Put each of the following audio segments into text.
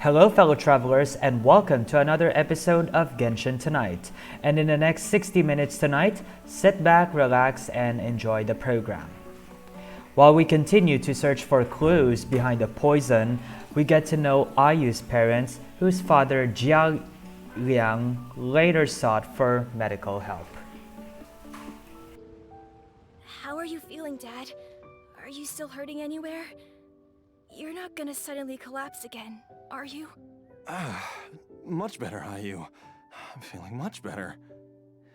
Hello, fellow travelers, and welcome to another episode of Genshin Tonight. And in the next 60 minutes tonight, sit back, relax, and enjoy the program. While we continue to search for clues behind the poison, we get to know Ayu's parents, whose father Jia Liang later sought for medical help. How are you feeling, Dad? Are you still hurting anywhere? You're not gonna suddenly collapse again, are you? Much better, Ayu. I'm feeling much better.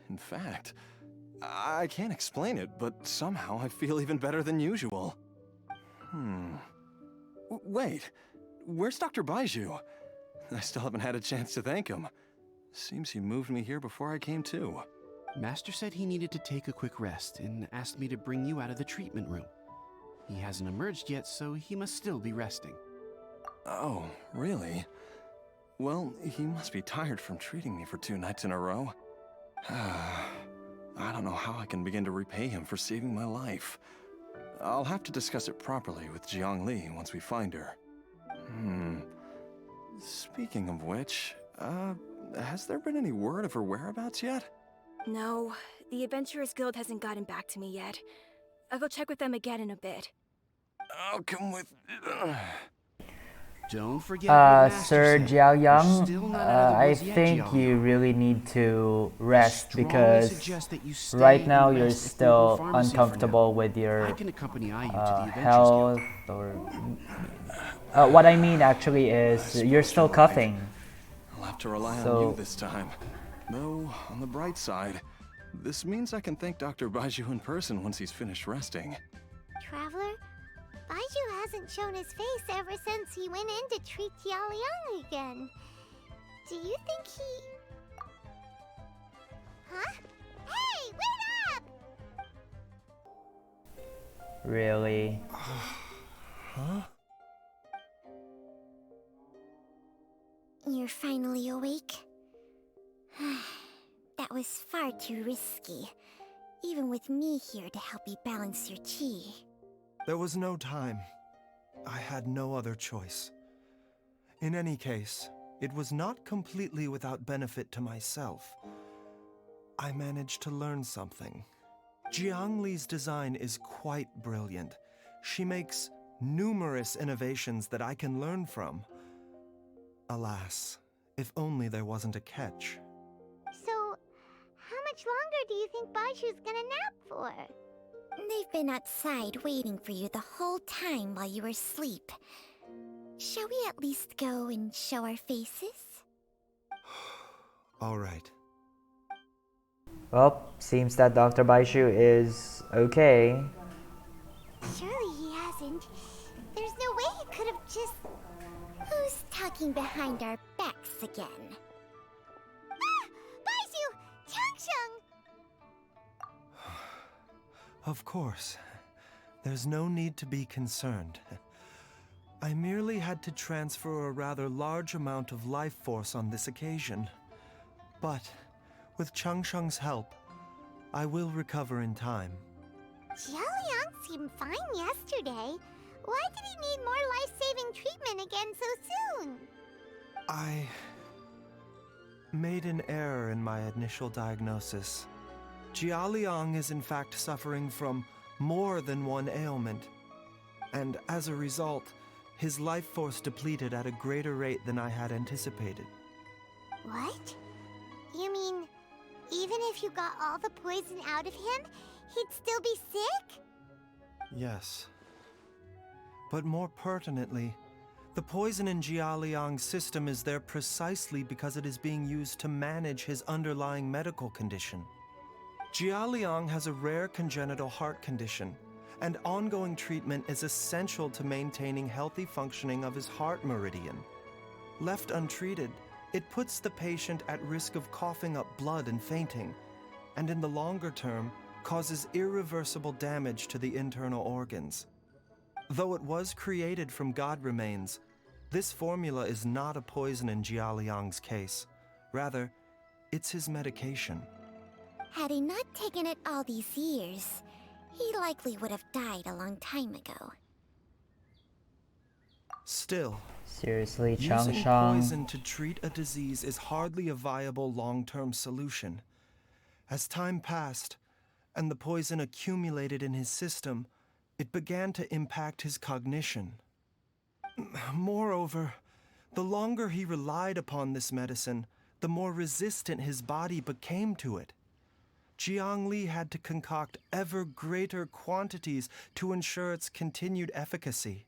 In fact, I can't explain it, but somehow I feel even better than usual. Wait, where's Dr. Baizhu? I still haven't had a chance to thank him. Seems he moved me here before I came to. Master said he needed to take a quick rest and asked me to bring you out of the treatment room. He hasn't emerged yet, so he must still be resting. Oh, really? Well, he must be tired from treating me for 2 nights in a row. I don't know how I can begin to repay him for saving my life. I'll have to discuss it properly with Jiangli once we find her. Speaking of which, has there been any word of her whereabouts yet? No, the Adventurers Guild hasn't gotten back to me yet. I'll go check with them again in a bit. I'll come with... Don't forget what Master Sir said. Jiao You're Yang, still not out of the I woods yet, think Jiao you Yang. really need to rest Strongly because suggest that you stay right now and you're rest at still Google Pharmacy for uncomfortable now. with your I can accompany Ayu to the Adventures health Guild. or what I mean actually is you're still coughing. I'll have to rely So- on you this time. Though, on the bright side, this means I can thank Dr. Baizhu in person once he's finished resting. Traveler, Baizhu hasn't shown his face ever since he went in to treat Jialiang again. Do you think he... Huh? Hey, wait up! Really? Huh? You're finally awake? That was far too risky, even with me here to help you balance your chi. There was no time. I had no other choice. In any case, it was not completely without benefit to myself. I managed to learn something. Jiangli's design is quite brilliant. She makes numerous innovations that I can learn from. Alas, if only there wasn't a catch. So, how much longer do you think Baizhu's gonna nap for? They've been outside waiting for you the whole time while you were asleep. Shall we at least go and show our faces? All right. Well, seems that Dr. Baishu is okay. Surely he hasn't. There's no way he could have just... Who's talking behind our backs again? Ah! Baizhu! Changsheng! Of course. There's no need to be concerned. I merely had to transfer a rather large amount of life force on this occasion. But, with Changsheng's help, I will recover in time. Jialiang seemed fine yesterday. Why did he need more life-saving treatment again so soon? I made an error in my initial diagnosis. Jialiang is in fact suffering from more than one ailment. And as a result, his life force depleted at a greater rate than I had anticipated. What? You mean, even if you got all the poison out of him, he'd still be sick? Yes. But more pertinently, the poison in Jialiang's system is there precisely because it is being used to manage his underlying medical condition. Jialiang has a rare congenital heart condition, and ongoing treatment is essential to maintaining healthy functioning of his heart meridian. Left untreated, it puts the patient at risk of coughing up blood and fainting, and in the longer term, causes irreversible damage to the internal organs. Though it was created from god remains, this formula is not a poison in Jialiang's case. Rather, it's his medication. Had he not taken it all these years, he likely would have died a long time ago. Still, Seriously, using Changshang. poison to treat a disease is hardly a viable long-term solution. As time passed, and the poison accumulated in his system, it began to impact his cognition. Moreover, the longer he relied upon this medicine, the more resistant his body became to it. Jiang Li had to concoct ever greater quantities to ensure its continued efficacy,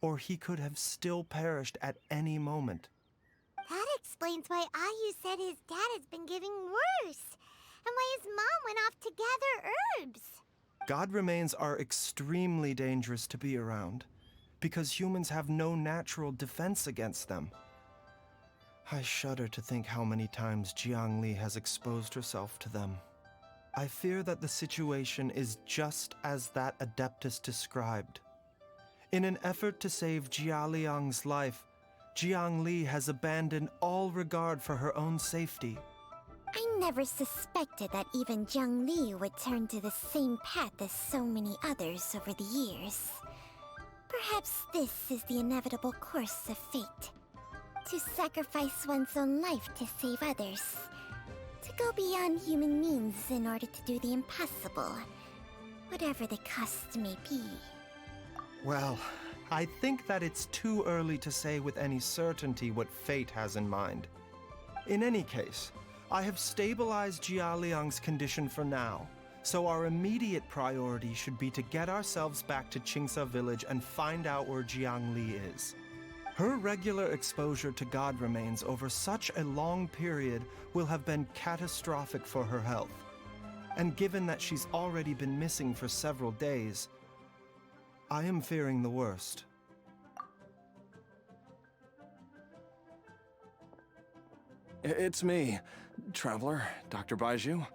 or he could have still perished at any moment. That explains why Ayu said his dad has been getting worse, and why his mom went off to gather herbs. God remains are extremely dangerous to be around, because humans have no natural defense against them. I shudder to think how many times Jiang Li has exposed herself to them. I fear that the situation is just as that Adeptus described. In an effort to save Jia Liang's life, Jiang Li has abandoned all regard for her own safety. I never suspected that even Jiang Li would turn to the same path as so many others over the years. Perhaps this is the inevitable course of fate. To sacrifice one's own life to save others. To go beyond human means in order to do the impossible. Whatever the cost may be. Well, I think that it's too early to say with any certainty what fate has in mind. In any case, I have stabilized Jia Liang's condition for now, so our immediate priority should be to get ourselves back to Qingsa village and find out where Jiang Li is. Her regular exposure to God remains over such a long period will have been catastrophic for her health. And given that she's already been missing for several days, I am fearing the worst. It's me, Traveler, Dr. Baizhu.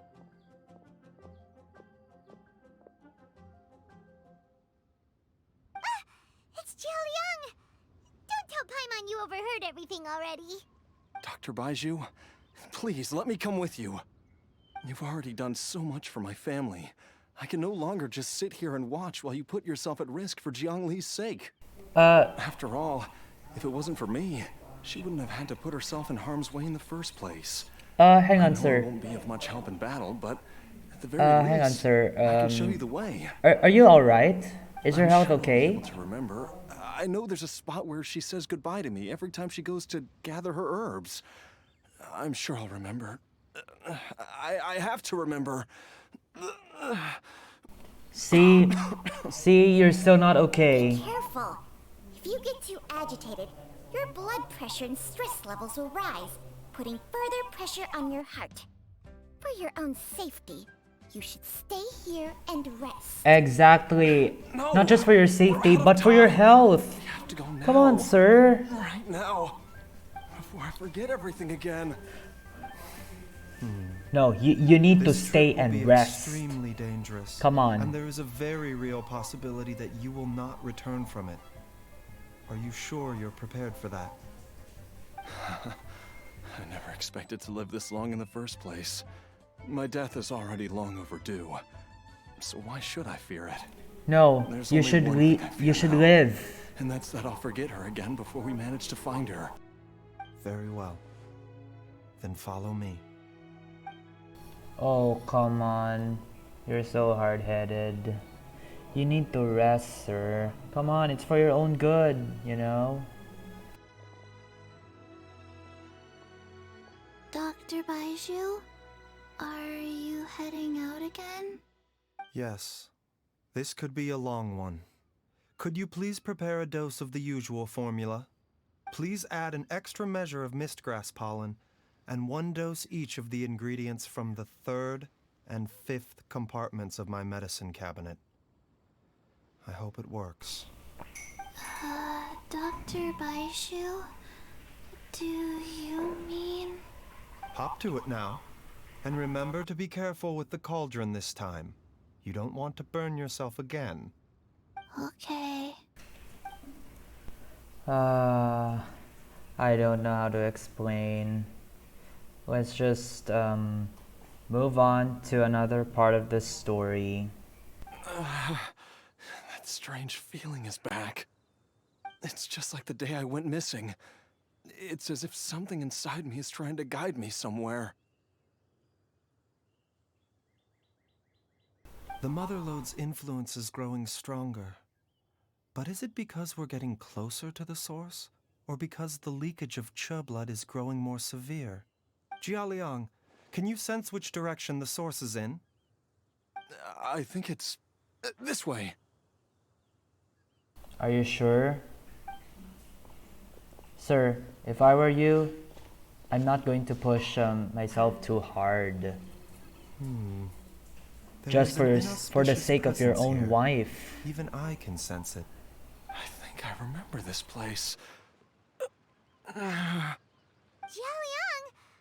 It's Jialiang! Don't tell Paimon you overheard everything already. Dr. Baizhu, please let me come with you. You've already done so much for my family. I can no longer just sit here and watch while you put yourself at risk for Jiang Li's sake. After all, if it wasn't for me, she wouldn't have had to put herself in harm's way in the first place. Hang I on, know I sir. won't be of much help in battle, but at the very Hang on, least, sir. I can show you the way. Are you alright? Is your I'm health sure I'll be okay? able to remember. I know there's a spot where she says goodbye to me every time she goes to gather her herbs. I'm sure I'll remember. I have to remember. See, you're still not okay. Careful. If you get too agitated, your blood pressure and stress levels will rise, putting further pressure on your heart. For your own safety, you should stay here and rest. Exactly. No, Not just for your we're safety, out of but for your time. health. We have to go now. Come on, sir. Right now. Before I forget everything again. No, you need to This stay trip will and be rest. extremely dangerous. Come on. And there is a very real possibility that you will not return from it. Are you sure you're prepared for that? I never expected to live this long in the first place. My death is already long overdue. So why should I fear it? No, There's you only should one thing I fear you should now, live. And that's that I'll forget her again before we manage to find her. Very well. Then follow me. Oh, come on. You're so hard-headed. You need to rest, sir. Come on, it's for your own good, you know? Dr. Baizhu, are you heading out again? Yes. This could be a long one. Could you please prepare a dose of the usual formula? Please add an extra measure of mistgrass pollen and 1 dose each of the ingredients from the 3rd and 5th compartments of my medicine cabinet. I hope it works. Dr. Baizhu, do you mean... Hop to it now. And remember to be careful with the cauldron this time. You don't want to burn yourself again. Okay. I don't know how to explain. Let's just move on to another part of the story. That strange feeling is back. It's just like the day I went missing. It's as if something inside me is trying to guide me somewhere. The Motherlode's influence is growing stronger. But is it because we're getting closer to the source? Or because the leakage of Che blood is growing more severe? Jialiang, can you sense which direction the source is in? I think it's this way. Are you sure? Sir, if I were you, I'm not going to push myself too hard. Just for the sake of your own wife. Even I can sense it. I think I remember this place. Jialiang,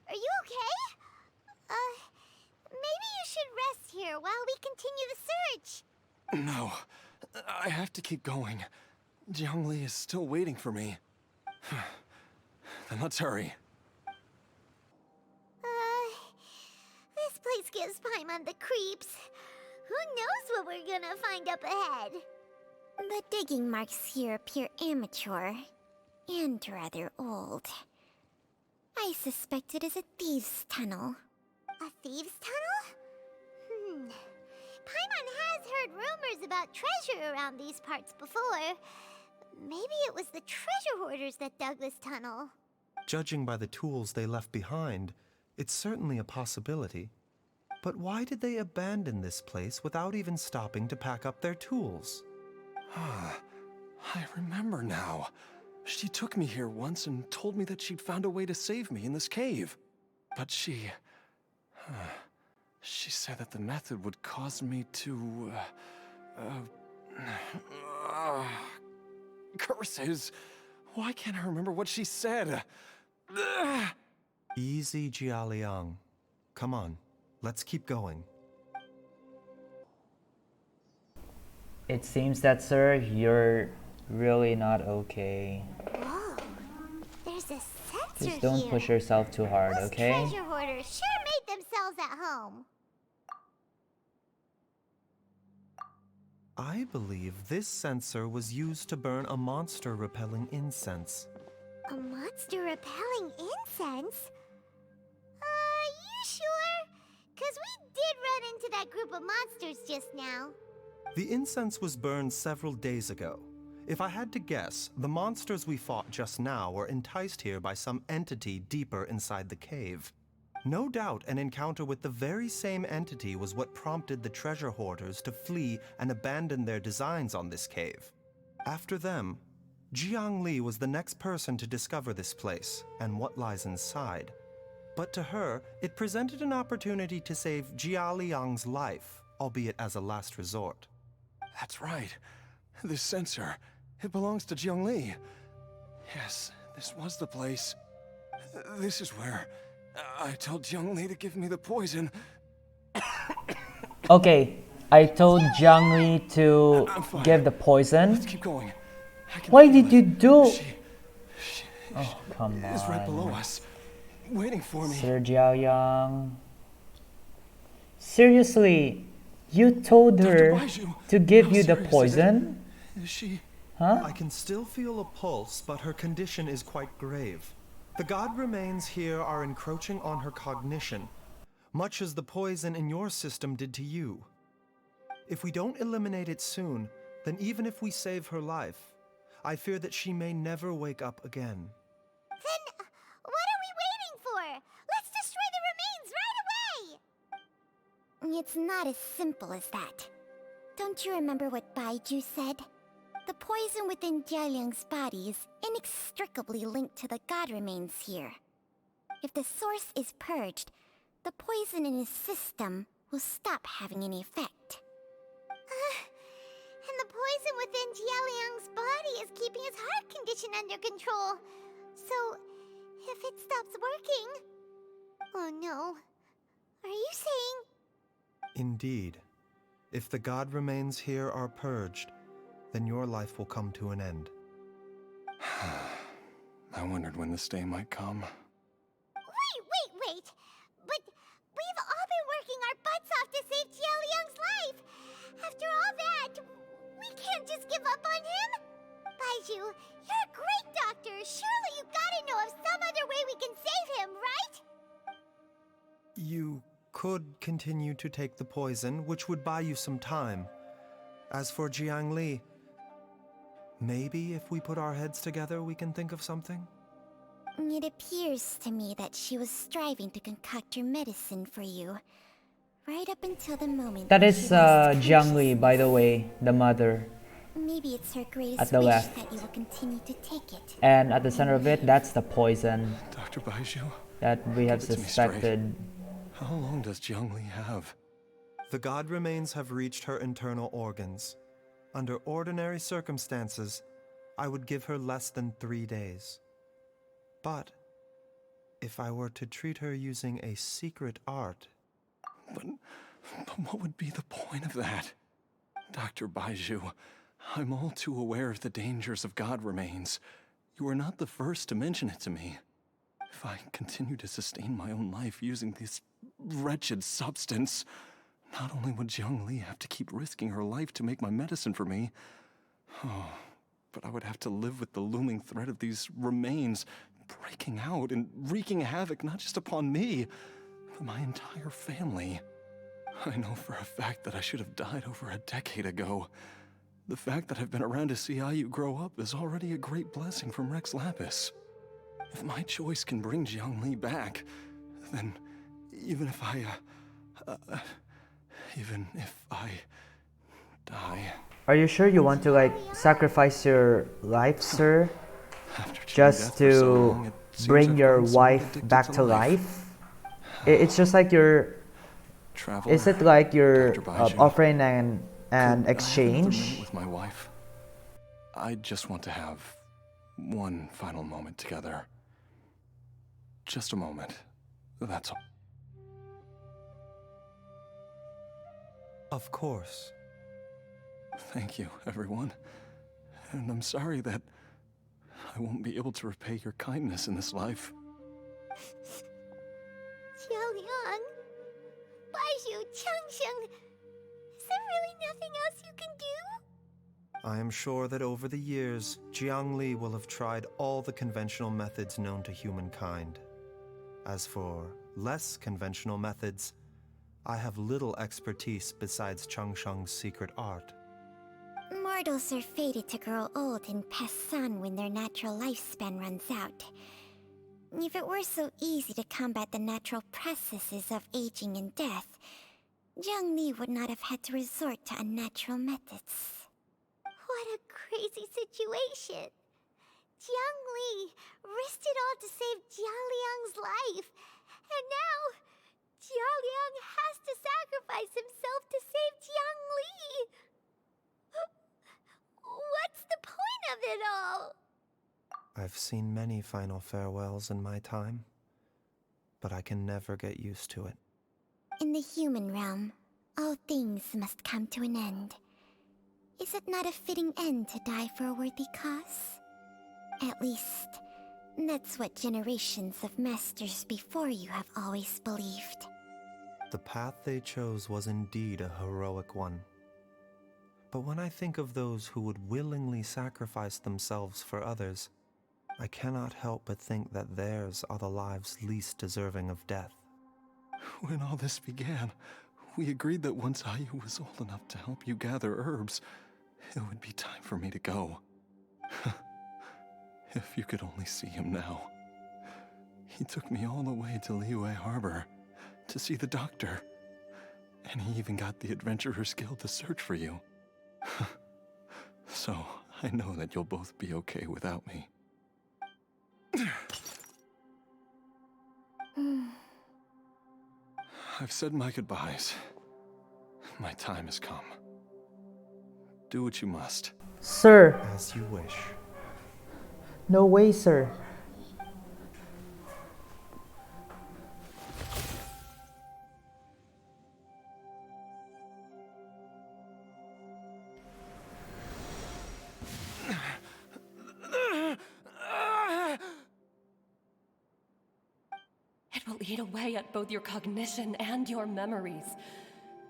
are you okay? Maybe you should rest here while we continue the search. No, I have to keep going. Jiangli is still waiting for me. Then let's hurry. This place gives Paimon the creeps. Who knows what we're gonna find up ahead? The digging marks here appear amateur and rather old. I suspect it is a thieves' tunnel. A thieves' tunnel? Paimon has heard rumors about treasure around these parts before. Maybe it was the treasure hoarders that dug this tunnel. Judging by the tools they left behind, it's certainly a possibility. But why did they abandon this place without even stopping to pack up their tools? I remember now. She took me here once and told me that she'd found a way to save me in this cave. But she said that the method would cause me to, curses. Why can't I remember what she said? Easy, Jialiang. Come on, let's keep going. It seems that, sir, you're really not okay. Whoa, there's a sensor Just don't here. push yourself too hard, Those okay? treasure hoarders sure made themselves at home. I believe this sensor was used to burn a monster-repelling incense. A monster repelling incense? You sure? 'Cause we did run into that group of monsters just now. The incense was burned several days ago. If I had to guess, the monsters we fought just now were enticed here by some entity deeper inside the cave. No doubt an encounter with the very same entity was what prompted the treasure hoarders to flee and abandon their designs on this cave. After them, Jiangli was the next person to discover this place and what lies inside. But to her, it presented an opportunity to save Jialiang's life, albeit as a last resort. That's right. This sensor, it belongs to Jiangli. Yes, this was the place. This is where I told Jiangli to give me the poison. Okay, I told Jiang Li to I'm fine. give the poison. Let's keep going. I can Why feel did it. you do? She Oh, come is right below on. us, waiting for me. Sir Jiaoyang. Seriously, you told Dr. her Baizhu, to give how you the serious is it? poison? Is she? Huh? I can still feel a pulse, but her condition is quite grave. The god remains here are encroaching on her cognition, much as the poison in your system did to you. If we don't eliminate it soon, then even if we save her life, I fear that she may never wake up again. Then, what are we waiting for? Let's destroy the remains right away! It's not as simple as that. Don't you remember what Baizhu said? The poison within Jialiang's body is inextricably linked to the god remains here. If the source is purged, the poison in his system will stop having any effect. And the poison within Jialiang's body is keeping his heart condition under control. So, if it stops working... Oh no. Are you saying... Indeed. If the god remains here are purged, then your life will come to an end. I wondered when this day might come. Wait! But we've all been working our butts off to save Jialiang's life! After all that, we can't just give up on him! Baizhu, you're could continue to take the poison, which would buy you some time. As for Jiangli, maybe if we put our heads together, we can think of something? It appears to me that she was striving to concoct your medicine for you, right up until the moment That when is she lost Jiangli, by the consciousness. way, the mother. Maybe it's her At greatest the wish left. that you will continue to take it. And at the center of it, that's the poison Dr. Baizhu, that we have Give it to me straight. suspected. how long does Jiangli have? The god remains have reached her internal organs. Under ordinary circumstances, I would give her less than 3 days. But if I were to treat her using a secret art, But what would be the point of that? Dr. Baizhu, I'm all too aware of the dangers of God remains. You are not the first to mention it to me. If I continue to sustain my own life using this wretched substance, not only would Jiangli have to keep risking her life to make my medicine for me, but I would have to live with the looming threat of these remains breaking out and wreaking havoc not just upon me, but my entire family. I know for a fact that I should have died over a decade ago. The fact that I've been around to see how you grow up is already a great blessing from Rex Lapis. If my choice can bring Jiangli back, then even if I die, Are you sure you want to like sacrifice your life, sir? after cheating Just death for so to long, it seems bring I've your grown somewhat wife addicted back to life? It's just like you're. Traveler, Is it like you're Dr. Baizhu, offering an could I have another exchange? minute with my wife? I just want to have one final moment together. Just a moment. That's all. of course. Thank you, everyone. And I'm sorry that I won't be able to repay your kindness in this life. Xiaoliang, Baizhu, Changsheng, is there really nothing else you can do? I am sure that over the years, Jiangli will have tried all the conventional methods known to humankind. As for less conventional methods, I have little expertise besides Changsheng's secret art. Mortals are fated to grow old and pass on when their natural lifespan runs out. If it were so easy to combat the natural processes of aging and death, Jiangli would not have had to resort to unnatural methods. What a crazy situation! Jiangli risked it all to save Jialiang's life, and now Jialiang has to sacrifice himself to save Jiangli! What's the point of it all? I've seen many final farewells in my time, but I can never get used to it. In the human realm, all things must come to an end. Is it not a fitting end to die for a worthy cause? At least, that's what generations of masters before you have always believed. The path they chose was indeed a heroic one. But when I think of those who would willingly sacrifice themselves for others, I cannot help but think that theirs are the lives least deserving of death. When all this began, we agreed that once Ayu was old enough to help you gather herbs, it would be time for me to go. If you could only see him now. He took me all the way to Liyue Harbor to see the doctor. And he even got the Adventurers Guild to search for you. So, I know that you'll both be okay without me. I've said my goodbyes. My time has come. Do what you must. Sir, As you wish. no way, sir. It will eat away at both your cognition and your memories.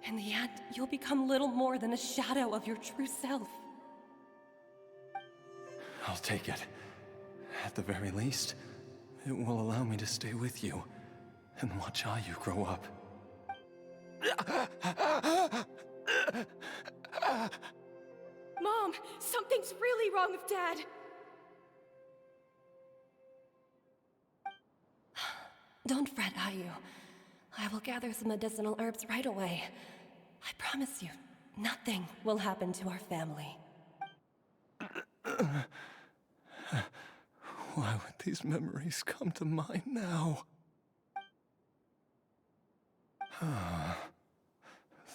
In the end, you'll become little more than a shadow of your true self. I'll take it. At the very least, it will allow me to stay with you and watch Ayu grow up. Mom, something's really wrong with Dad. Don't fret, Ayu. I will gather some medicinal herbs right away. I promise you, nothing will happen to our family. Why would these memories come to mind now?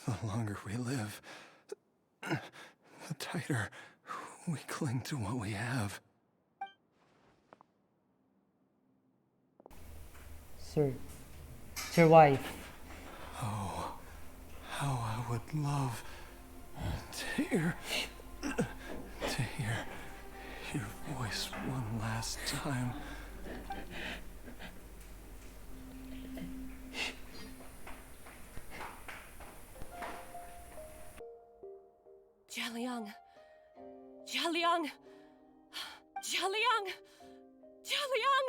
The longer we live, the tighter we cling to what we have. Sir. It's your wife. Oh, how I would love to hear your voice one last time. Jialiang! Jialiang! Jialiang! Jialiang!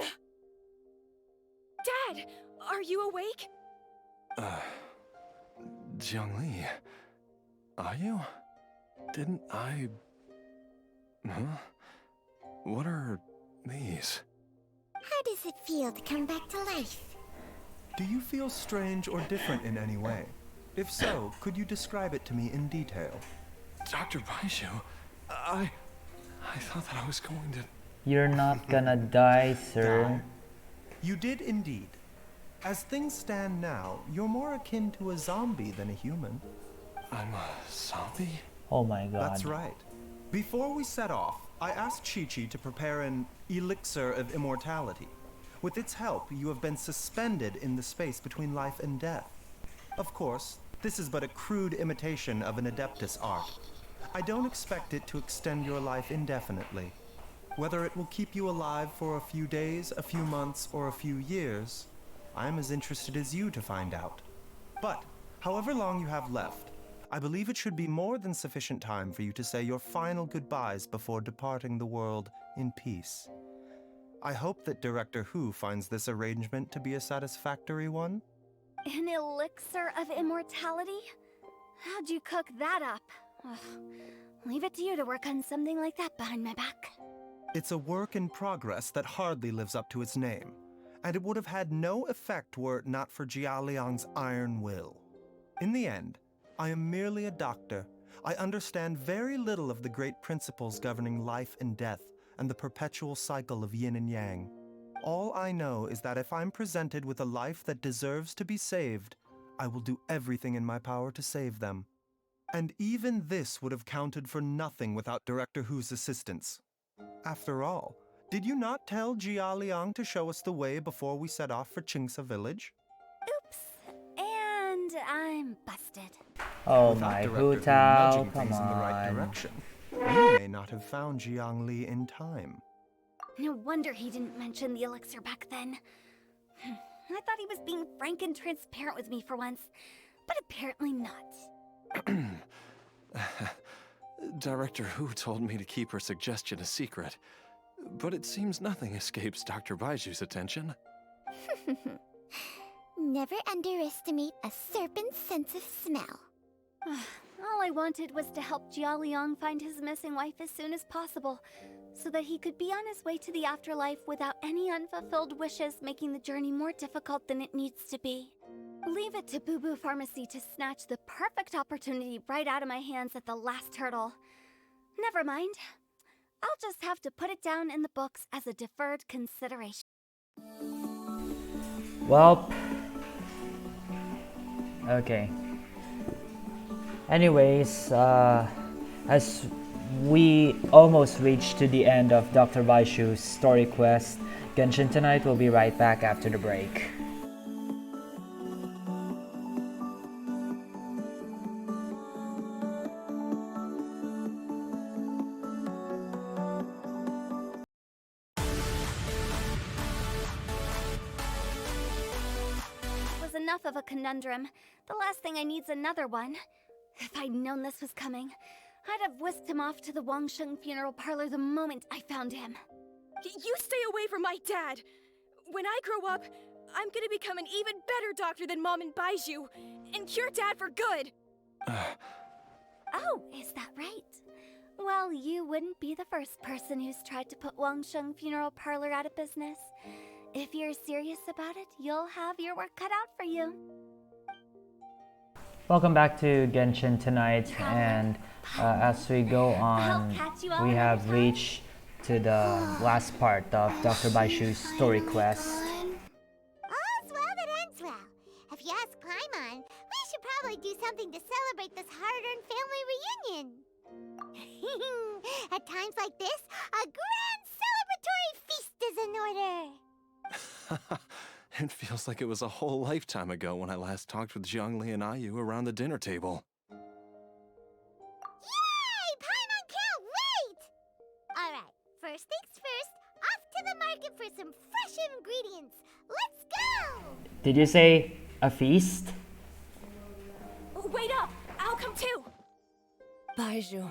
Dad, are you awake? Jiangli, are you? Didn't I... Huh? What are these? How does it feel to come back to life? Do you feel strange or different in any way? If so, could you describe it to me in detail? Dr. Baizhu, I thought that I was going to... You're not gonna die, sir. You did indeed. As things stand now, you're more akin to a zombie than a human. I'm a zombie? Oh my god. That's right. Before we set off, I asked Chi-Chi to prepare an elixir of immortality. With its help, you have been suspended in the space between life and death. Of course, this is but a crude imitation of an Adeptus art. I don't expect it to extend your life indefinitely. Whether it will keep you alive for a few days, a few months, or a few years, I am as interested as you to find out. But, however long you have left, I believe it should be more than sufficient time for you to say your final goodbyes before departing the world in peace. I hope that Director Hu finds this arrangement to be a satisfactory one. An elixir of immortality? How'd you cook that up? Ugh. Leave it to you to work on something like that behind my back. It's a work in progress that hardly lives up to its name, and it would have had no effect were it not for Jialiang's iron will. In the end, I am merely a doctor. I understand very little of the great principles governing life and death and the perpetual cycle of yin and yang. All I know is that if I'm presented with a life that deserves to be saved, I will do everything in my power to save them. And even this would have counted for nothing without Director Hu's assistance. After all, did you not tell Jia Liang to show us the way before we set off for Qingce village? Oops. And I'm busted. Oh Without my Director Hu Hu Tao, nudging come things in the right on. direction, we may not have found Jiang Li in time. No wonder he didn't mention the elixir back then. I thought he was being frank and transparent with me for once, but apparently not. Director Hu told me to keep her suggestion a secret, but it seems nothing escapes Dr. Baiju's attention. Never underestimate a serpent's sense of smell. All I wanted was to help Jialiang find his missing wife as soon as possible, so that he could be on his way to the afterlife without any unfulfilled wishes making the journey more difficult than it needs to be. Leave it to Boo Boo Pharmacy to snatch the perfect opportunity right out of my hands at the last hurdle. Never mind. I'll just have to put it down in the books as a deferred consideration. Well, okay. Anyways, as we almost reached to the end of Dr. Baizhu's story quest, Genshin Tonight will be right back after the break. Enough of a conundrum. The last thing I need's another one. If I'd known this was coming, I'd have whisked him off to the Wangsheng funeral parlor the moment I found him. You stay away from my dad! When I grow up, I'm gonna become an even better doctor than Mom and Baizhu, and cure Dad for good! Oh, is that right? Well, you wouldn't be the first person who's tried to put Wangsheng Funeral Parlor out of business. If you're serious about it, you'll have your work cut out for you. Welcome back to Genshin Tonight, and as we go on, we have reached to the last part of Dr. Baizhu's story quest. All's well that ends well. If you ask Paimon, we should probably do something to celebrate this hard-earned family reunion. At times like this, a grand celebratory feast is in order. It feels like it was a whole lifetime ago when I last talked with Zhongli and Ayu around the dinner table. Yay! Paimon can't wait! Alright, first things first, off to the market for some fresh ingredients. Let's go! Did you say a feast? Wait up! I'll come too! Baizhu,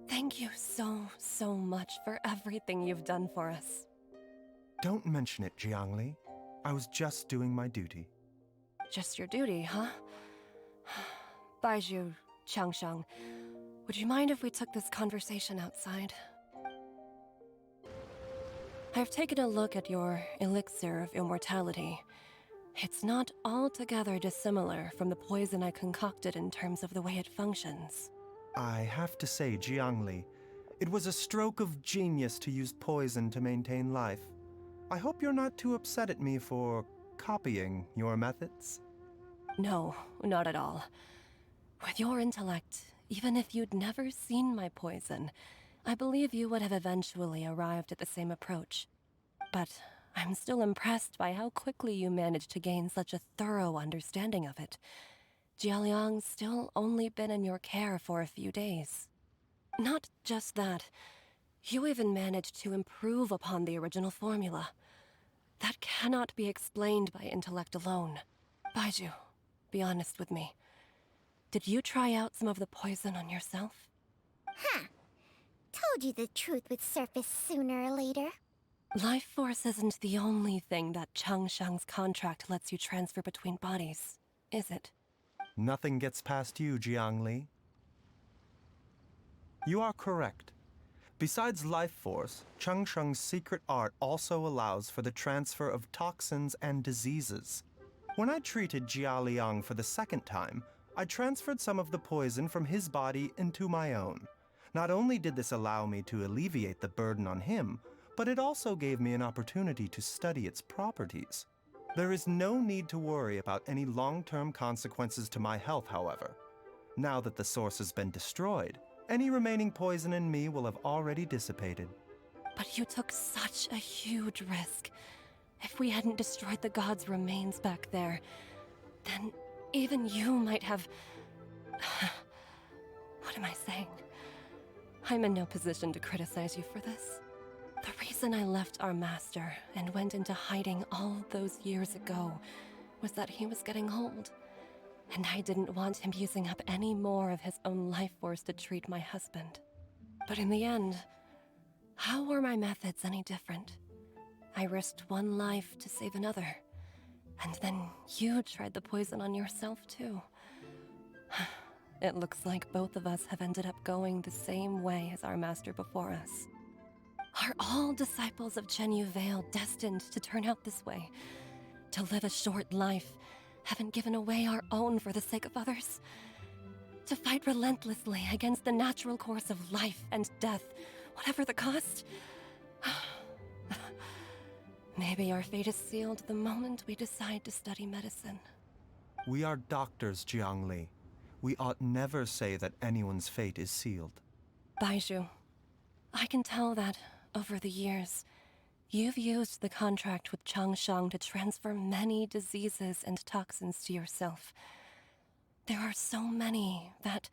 thank you so much for everything you've done for us. Don't mention it, Jiangli. I was just doing my duty. Just your duty, huh? Baizhu, Changsheng, would you mind if we took this conversation outside? I've taken a look at your elixir of immortality. It's not altogether dissimilar from the poison I concocted in terms of the way it functions. I have to say, Jiangli, it was a stroke of genius to use poison to maintain life. I hope you're not too upset at me for copying your methods. No, not at all. With your intellect, even if you'd never seen my poison, I believe you would have eventually arrived at the same approach. But I'm still impressed by how quickly you managed to gain such a thorough understanding of it. Jialiang's still only been in your care for a few days. Not just that, you even managed to improve upon the original formula. That cannot be explained by intellect alone. Baizhu, be honest with me. Did you try out some of the poison on yourself? Huh. Told you the truth would surface sooner or later. Life force isn't the only thing that Changsheng's contract lets you transfer between bodies, is it? Nothing gets past you, Jiangli. You are correct. Besides life force, Changsheng's secret art also allows for the transfer of toxins and diseases. When I treated Jialiang for the second time, I transferred some of the poison from his body into my own. Not only did this allow me to alleviate the burden on him, but it also gave me an opportunity to study its properties. There is no need to worry about any long-term consequences to my health, however. Now that the source has been destroyed, any remaining poison in me will have already dissipated. But you took such a huge risk. If we hadn't destroyed the god's remains back there, then even you might have... What am I saying? I'm in no position to criticize you for this. The reason I left our master and went into hiding all those years ago was that he was getting old. And I didn't want him using up any more of his own life force to treat my husband. But in the end, how were my methods any different? I risked one life to save another. And then you tried the poison on yourself too. It looks like both of us have ended up going the same way as our master before us. Are all disciples of Chenyu Vale destined to turn out this way? To live a short life, having given away our own for the sake of others? To fight relentlessly against the natural course of life and death, whatever the cost? Maybe our fate is sealed the moment we decide to study medicine. We are doctors, Jiangli. We ought never say that anyone's fate is sealed. Baizhu, I can tell that, over the years, you've used the contract with Changsheng to transfer many diseases and toxins to yourself. There are so many that,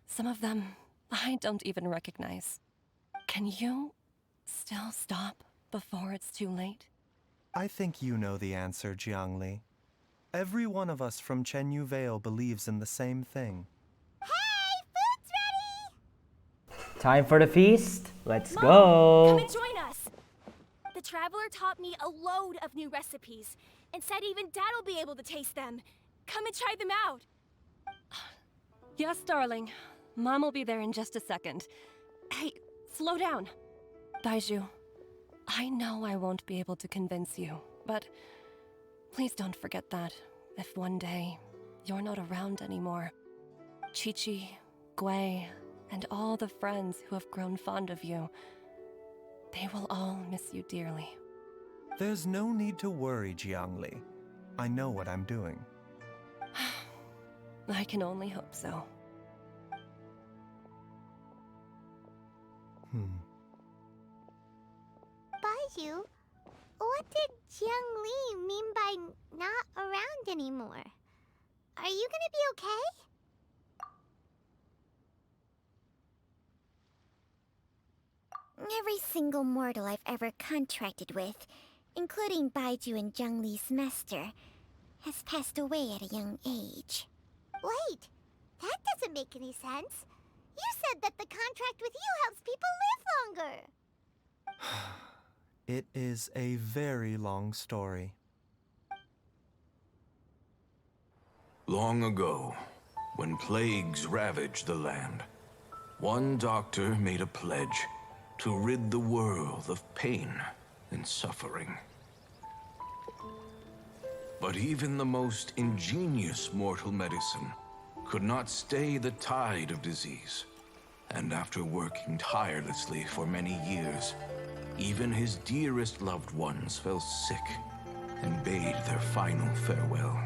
some of them, I don't even recognize. Can you still stop before it's too late? I think you know the answer, Jiangli. Every one of us from Chenyu Vale believes in the same thing. Hey, food's ready! Time for the feast. Let's Mom, go. come and join us! The Traveler taught me a load of new recipes. and said even Dad'll be able to taste them. Come and try them out. Yes, darling. Mom will be there in just a second. Hey, slow down. Baizhu, I know I won't be able to convince you, but please don't forget that if one day you're not around anymore, Qiqi, Gui, and all the friends who have grown fond of you, they will all miss you dearly. There's no need to worry, Jiangli. I know what I'm doing. I can only hope so. Baizhu, what did Jiangli mean by not around anymore? Are you gonna be okay? Every single mortal I've ever contracted with, including Baizhu and Jiangli's master, has passed away at a young age. Wait, that doesn't make any sense. You said that the contract with you helps people live longer. It is a very long story. Long ago, when plagues ravaged the land, one doctor made a pledge to rid the world of pain and suffering. But even the most ingenious mortal medicine could not stay the tide of disease. And after working tirelessly for many years, even his dearest loved ones fell sick and bade their final farewell.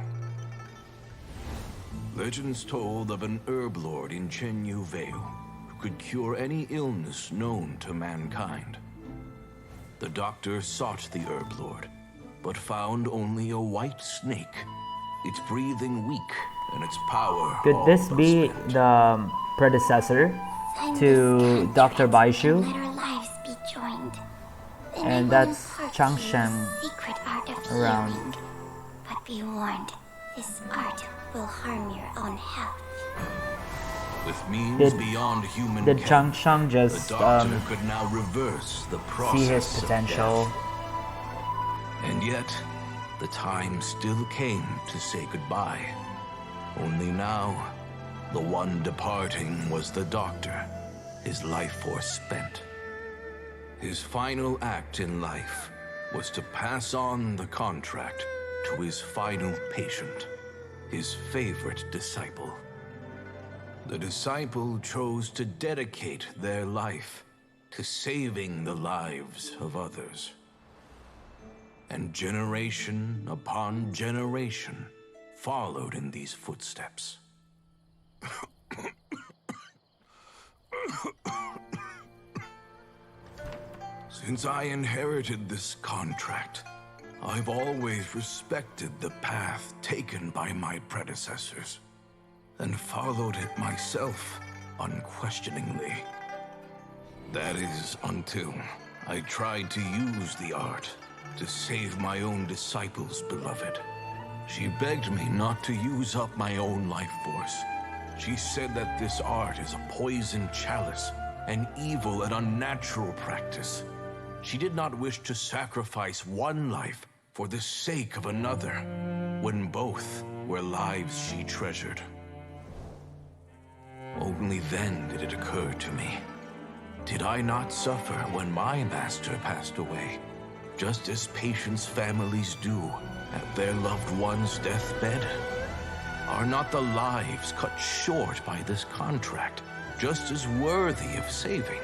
Legends told of an herb lord in Chenyu Vale who could cure any illness known to mankind. The doctor sought the herb lord, but found only a white snake, its breathing weak and its power Could this all but be spent. the predecessor to Dr. Baizhu? Let our lives be joined. Then And I will that's impart to Changshan you the secret art of around. healing. But be warned, this art will harm your own health. With means Did- beyond human Did ken, Changshan the just doctor could now reverse the process see his of potential? death. And yet, the time still came to say goodbye. Only now, the one departing was the doctor, his life force spent. His final act in life was to pass on the contract to his final patient, his favorite disciple. The disciple chose to dedicate their life to saving the lives of others. And generation upon generation followed in these footsteps. Since I inherited this contract, I've always respected the path taken by my predecessors, and followed it myself unquestioningly. That is, until I tried to use the art to save my own disciple's beloved. She begged me not to use up my own life force. She said that this art is a poison chalice, an evil and unnatural practice. She did not wish to sacrifice one life for the sake of another, when both were lives she treasured. Only then did it occur to me. Did I not suffer when my master passed away, just as patients' families do at their loved one's deathbed? Are not the lives cut short by this contract just as worthy of saving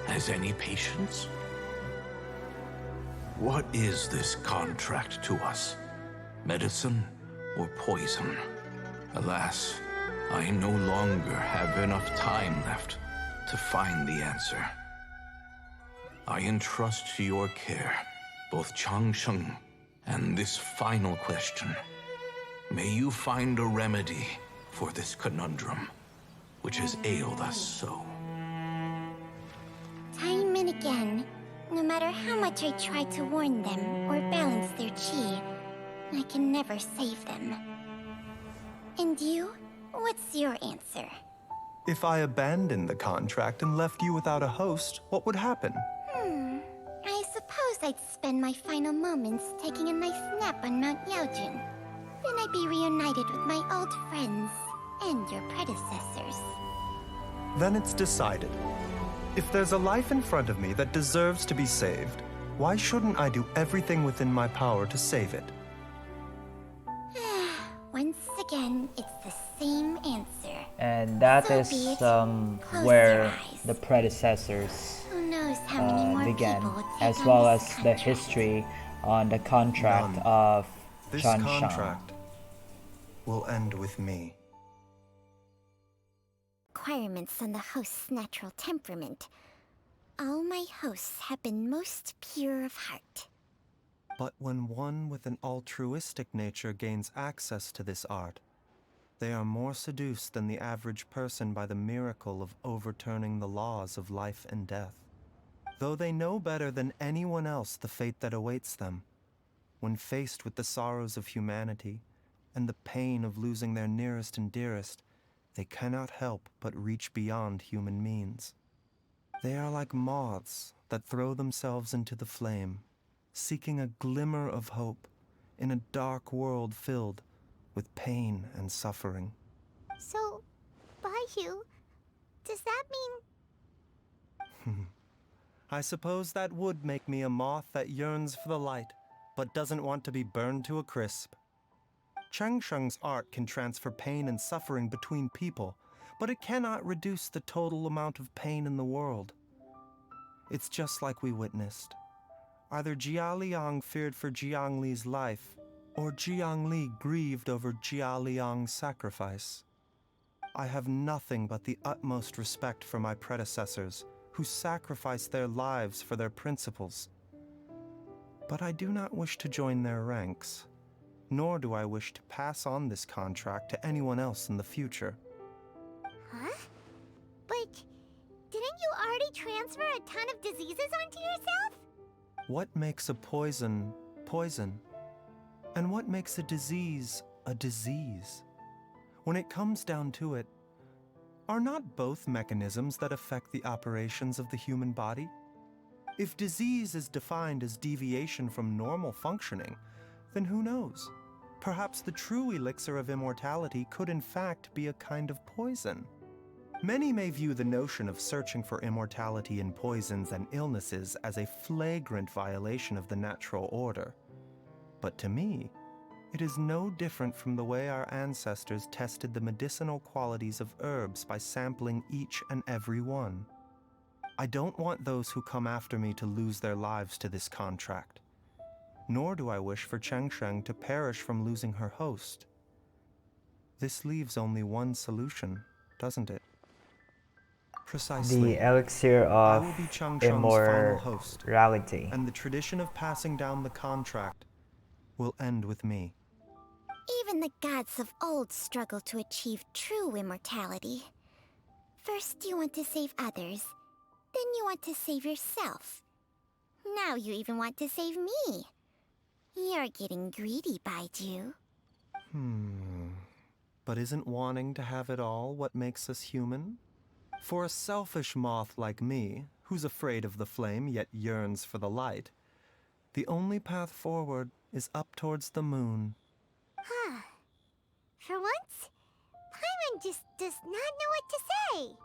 as any patients? What is this contract to us? Medicine or poison? Alas, I no longer have enough time left to find the answer. I entrust to your care both Changsheng and this final question. May you find a remedy for this conundrum, which has ailed us so. Time and again, no matter how much I try to warn them or balance their chi, I can never save them. And you? What's your answer? If I abandoned the contract and left you without a host, what would happen? I suppose I'd spend my final moments taking a nice nap on Mount Yaojin. Then I'd be reunited with my old friends and your predecessors. Then it's decided. If there's a life in front of me that deserves to be saved, why shouldn't I do everything within my power to save it? Once again, it's the same answer. And that So is be it. Close where your eyes. the predecessors Who knows how many more began, people will take as on well this as the contract. history on the contract None. of This Chan Shang. contract will end with me. Requirements on the host's natural temperament. All my hosts have been most pure of heart. But when one with an altruistic nature gains access to this art, they are more seduced than the average person by the miracle of overturning the laws of life and death. Though they know better than anyone else the fate that awaits them, when faced with the sorrows of humanity and the pain of losing their nearest and dearest, they cannot help but reach beyond human means. They are like moths that throw themselves into the flame, seeking a glimmer of hope in a dark world filled with pain and suffering. So, Baizhu, does that mean... I suppose that would make me a moth that yearns for the light, but doesn't want to be burned to a crisp. Chang Sheng's art can transfer pain and suffering between people, but it cannot reduce the total amount of pain in the world. It's just like we witnessed. Either Jia Liang feared for Jiang Li's life, or Jiang Li grieved over Jia Liang's sacrifice. I have nothing but the utmost respect for my predecessors, who sacrificed their lives for their principles. But I do not wish to join their ranks, nor do I wish to pass on this contract to anyone else in the future. Huh? But didn't you already transfer a ton of diseases onto yourself? What makes a poison poison? And what makes a disease a disease? When it comes down to it, are not both mechanisms that affect the operations of the human body? If disease is defined as deviation from normal functioning, then who knows? Perhaps the true elixir of immortality could in fact be a kind of poison. Many may view the notion of searching for immortality in poisons and illnesses as a flagrant violation of the natural order. But to me, it is no different from the way our ancestors tested the medicinal qualities of herbs by sampling each and every one. I don't want those who come after me to lose their lives to this contract. Nor do I wish for Chang Sheng to perish from losing her host. This leaves only one solution, doesn't it? Precisely. The elixir I of will be Chang Sheng's final host, immortality. and the tradition of passing down the contract will end with me. Even the gods of old struggle to achieve true immortality. First you want to save others, then you want to save yourself. Now you even want to save me. You're getting greedy, Baizhu. But isn't wanting to have it all what makes us human? For a selfish moth like me, who's afraid of the flame yet yearns for the light, the only path forward is up towards the moon. For once, Paimon just does not know what to say.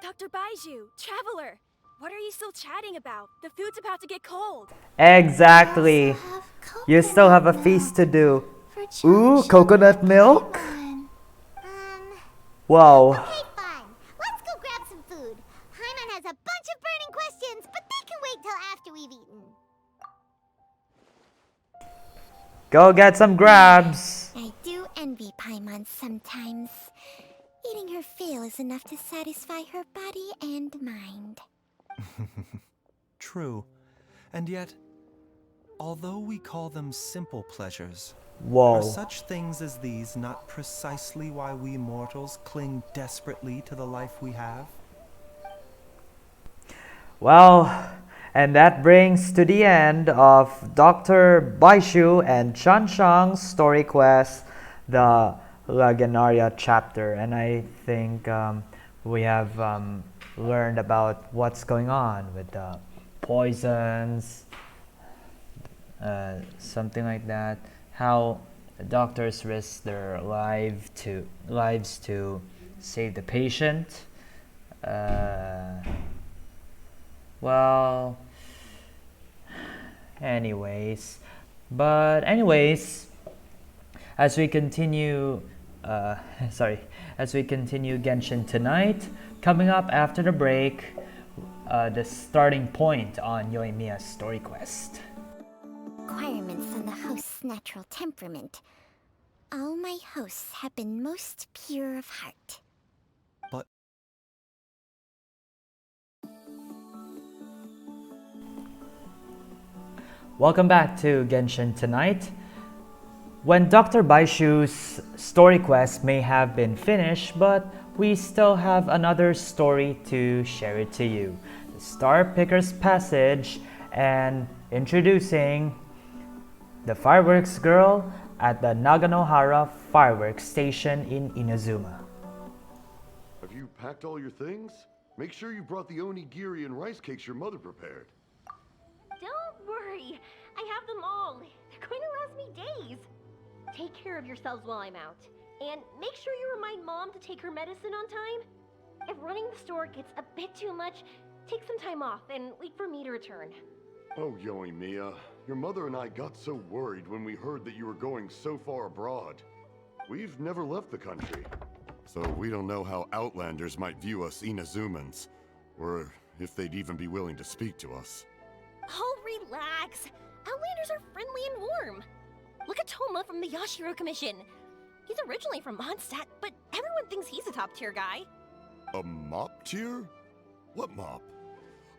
Dr. Baizhu, Traveler, what are you still chatting about? The food's about to get cold. Exactly. You still have a feast to do. Ooh, coconut milk? Wow. Okay, fine. Let's go grab some food. Paimon has a bunch of burning questions, but they can wait till after we've eaten. Go get some grabs. I do envy Paimon sometimes. Eating her fill is enough to satisfy her body and mind. True. And yet, although we call them simple pleasures, Whoa. are such things as these not precisely why we mortals cling desperately to the life we have? Well, and that brings to the end of Dr. Baizhu and Chan Shang's story quest, the Lagenaria chapter. And I think we have learned about what's going on with the poisons, something like that. How doctors risk their lives to save the patient. Well, anyways, as we continue, as we continue Genshin Tonight, coming up after the break, the starting point on Yoimiya's story quest. Requirements on the host's natural temperament. All my hosts have been most pure of heart. But Welcome back to Genshin Tonight. When Dr. Baizhu's story quest may have been finished, but we still have another story to share it to you. The Star Picker's Passage, and introducing the fireworks girl at the Naganohara Fireworks Station in Inazuma. Have you packed all your things? Make sure you brought the onigiri and rice cakes your mother prepared. Don't worry, I have them all. They're going to last me days. Take care of yourselves while I'm out. And make sure you remind Mom to take her medicine on time. If running the store gets a bit too much, take some time off and wait for me to return. Oh, Yoimiya, your mother and I got so worried when we heard that you were going so far abroad. We've never left the country, so we don't know how Outlanders might view us Inazumans, or if they'd even be willing to speak to us. Oh, relax. Outlanders are friendly and warm. Look at Toma from the Yashiro Commission. He's originally from Mondstadt, but everyone thinks he's a top-tier guy. A mop tier? What mop?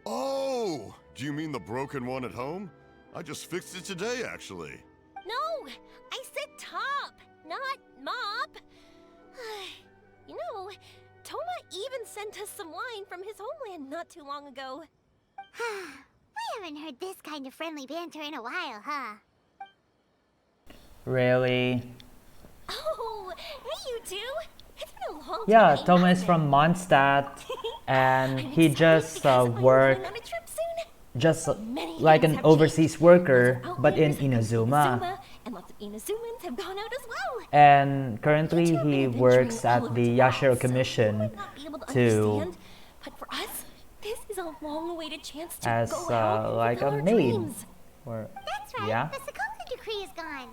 Oh! Do you mean the broken one at home? I just fixed it today, actually. No! I said top, not mop. You know, Toma even sent us some wine from his homeland not too long ago. We haven't heard this kind of friendly banter in a while, huh? Really? Oh, hey you two! It's been a long Yeah, time. Toma is from Mondstadt, and he just worked On a trip soon. just Many like things an have overseas changed. worker, Lots of but in Outlanders have come to Inazuma. and lots of Inazumans have gone out as well. And currently You two have been he adventuring works all at over the Teyvat, Yashiro so you Commission might not be able to to understand, but for us, this is a long-awaited chance to as go out and like a fulfill our maid. dreams. That's right, Yeah. the Sakoku decree is gone.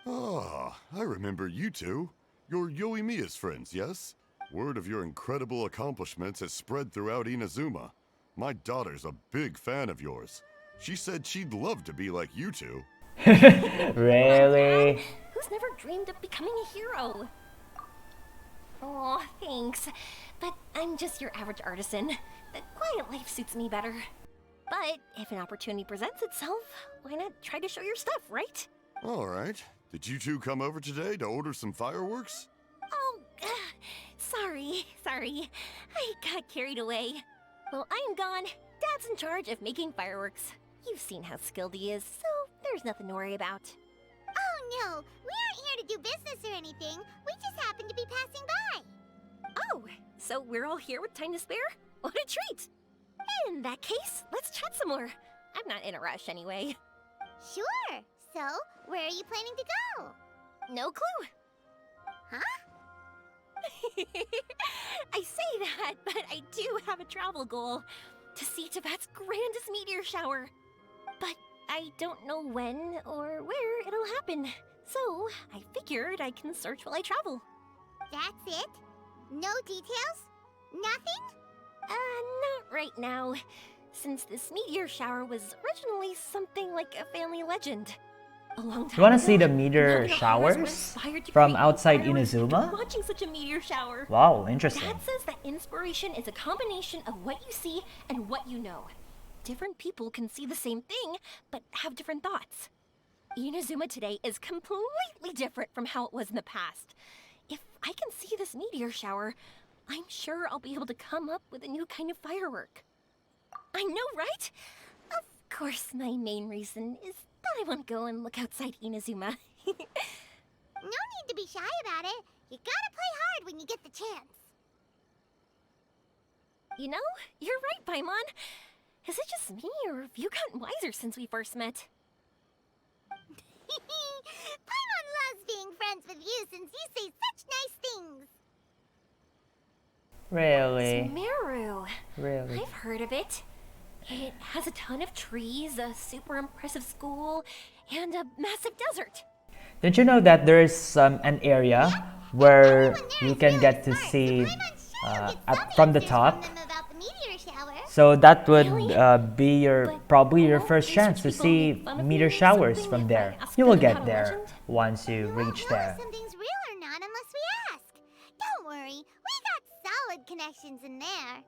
Ah, I remember you two. You're Yoimiya's friends, yes? Word of your incredible accomplishments has spread throughout Inazuma. My daughter's a big fan of yours. She said she'd love to be like you two. Really? Who's never dreamed of becoming a hero? Oh, thanks. But I'm just your average artisan. The quiet life suits me better. But if an opportunity presents itself, why not try to show your stuff, right? All right. Did you two come over today to order some fireworks? Oh, sorry. I got carried away. Well, I'm gone. Dad's in charge of making fireworks. You've seen how skilled he is, so there's nothing to worry about. Oh no, we aren't here to do business or anything. We just happen to be passing by. Oh, so we're all here with time to spare? What a treat! In that case, let's chat some more. I'm not in a rush anyway. Sure. So, where are you planning to go? No clue. Huh? I say that, but I do have a travel goal. To see Teyvat's grandest meteor shower. But I don't know when or where it'll happen. So, I figured I can search while I travel. That's it? No details? Nothing? Not right now. Since this meteor shower was originally something like a family legend. A long time You want to ago, see the meteor Nagano showers were inspired to from create outside fireworks after Inazuma? watching such a meteor shower. Wow, interesting. Dad says that inspiration is a combination of what you see and what you know. Different people can see the same thing, but have different thoughts. Inazuma today is completely different from how it was in the past. If I can see this meteor shower, I'm sure I'll be able to come up with a new kind of firework. I know, right? Of course, my main reason is that I want to go and look outside Inazuma. No need to be shy about it. You gotta play hard when you get the chance. You know, you're right, Paimon. Is it just me, or have you gotten wiser since we first met? Paimon loves being friends with you since you say such nice things. Really? Sumeru. Really? I've heard of it. It has a ton of trees, a super impressive school, and a massive desert. Did you know that there's an area where you can get to see from the top? So that would be probably your first chance to see meteor showers from there. You will get there once you reach there. Something's real or not unless we ask. Don't worry, we got solid connections in there.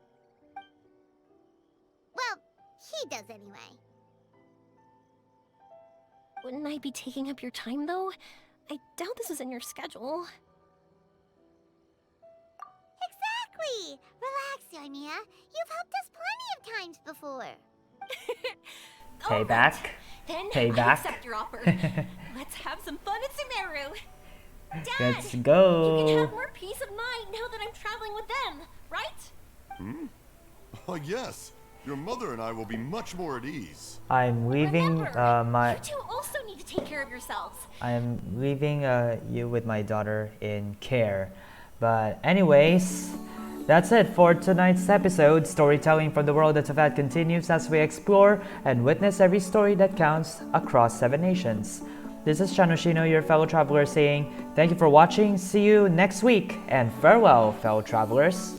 Well, he does anyway. Wouldn't I be taking up your time, though? I doubt this is in your schedule. Exactly! Relax, Yoimiya. You've helped us plenty of times before. Payback. Then I Payback. accept your offer. Let's have some fun at Sumeru. Dad, Let's you can go. have more peace of mind now that I'm traveling with them, right? Oh, yes. Your mother and I will be much more at ease. I'm leaving You two also need to take care of yourselves. I'm leaving you with my daughter in care. But anyways, that's it for tonight's episode. Storytelling from the world of Teyvat continues as we explore and witness every story that counts across 7 nations. This is Chanoshino, your fellow traveler, saying thank you for watching, see you next week, and farewell, fellow travelers.